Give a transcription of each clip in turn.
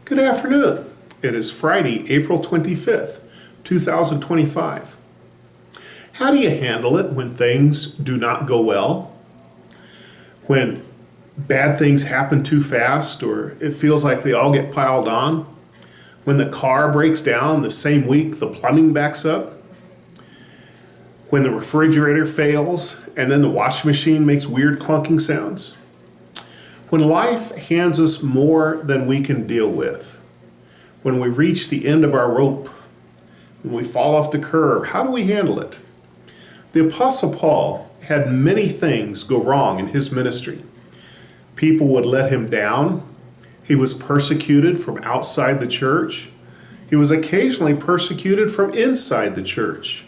Good afternoon. It is Friday, April 25th, 2025. How do you handle it when things do not go well? When bad things happen too fast, or it feels like they all get piled on? When the car breaks down the same week the plumbing backs up? When the refrigerator fails and then the washing machine makes weird clunking sounds? When life hands us more than we can deal with, when we reach the end of our rope, when we fall off the curb, how do we handle it? The Apostle Paul had many things go wrong in his ministry. People would let him down. He was persecuted from outside the church. He was occasionally persecuted from inside the church.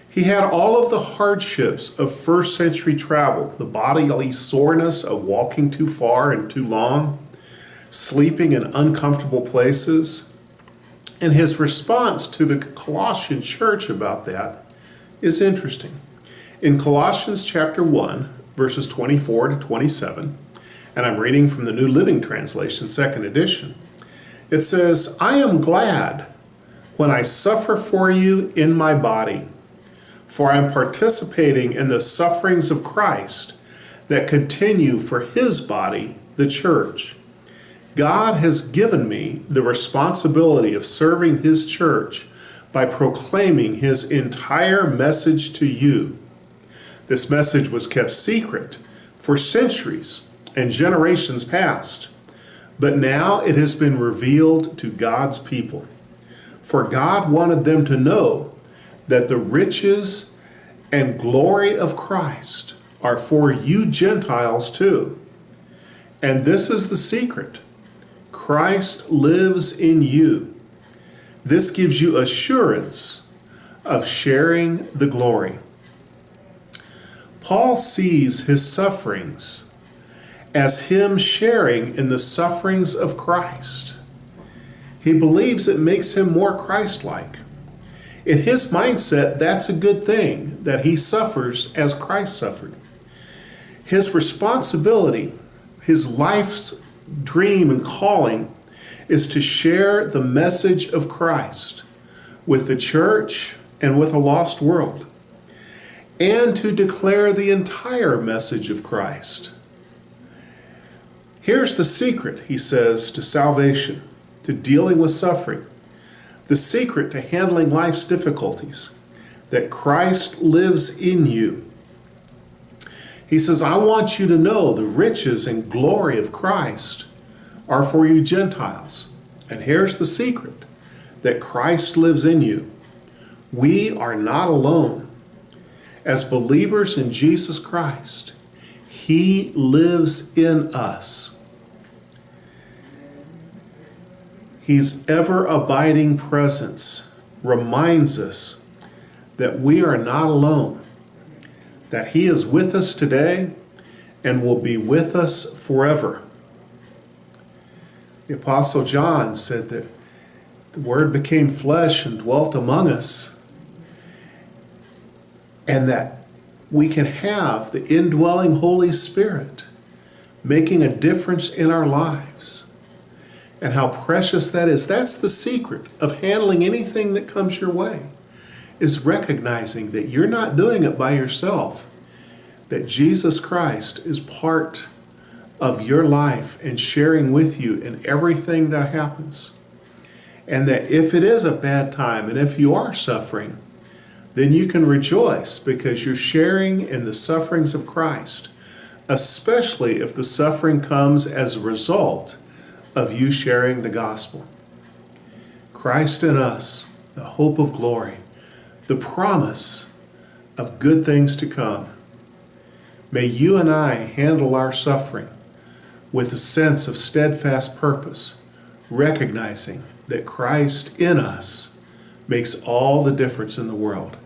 He had all of the hardships of first century travel, the bodily soreness of walking too far and too long, sleeping in uncomfortable places. And his response to the Colossian church about that is interesting. In Colossians chapter 1, verses 24 to 27, and I'm reading from the New Living Translation, second edition, it says, "I am glad when I suffer for you in my body, for I am participating in the sufferings of Christ that continue for his body, the church. God has given me the responsibility of serving his church by proclaiming his entire message to you. This message was kept secret for centuries and generations past, but now it has been revealed to God's people. For God wanted them to know that the riches and glory of Christ are for you Gentiles too. And this is the secret. Christ lives in you. This gives you assurance of sharing the glory." Paul sees his sufferings as him sharing in the sufferings of Christ. He believes it makes him more Christ-like. In his mindset, that's a good thing, that he suffers as Christ suffered. His responsibility, his life's dream and calling, is to share the message of Christ with the church and with a lost world, and to declare the entire message of Christ. Here's the secret, he says, to salvation, to dealing with suffering. The secret to handling life's difficulties, that Christ lives in you. He says, I want you to know the riches and glory of Christ are for you Gentiles. And here's the secret, that Christ lives in you. We are not alone. As believers in Jesus Christ, he lives in us. His ever-abiding presence reminds us that we are not alone, that he is with us today and will be with us forever. The Apostle John said that the Word became flesh and dwelt among us, and that we can have the indwelling Holy Spirit making a difference in our lives. And how precious that is. That's the secret of handling anything that comes your way, is recognizing that you're not doing it by yourself, that Jesus Christ is part of your life and sharing with you in everything that happens. And that if it is a bad time and if you are suffering, then you can rejoice because you're sharing in the sufferings of Christ, especially if the suffering comes as a result of you sharing the gospel. Christ in us, the hope of glory, the promise of good things to come. May you and I handle our suffering with a sense of steadfast purpose, recognizing that Christ in us makes all the difference in the world.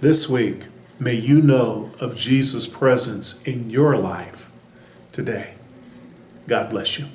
This week, may you know of Jesus' presence in your life today. God bless you.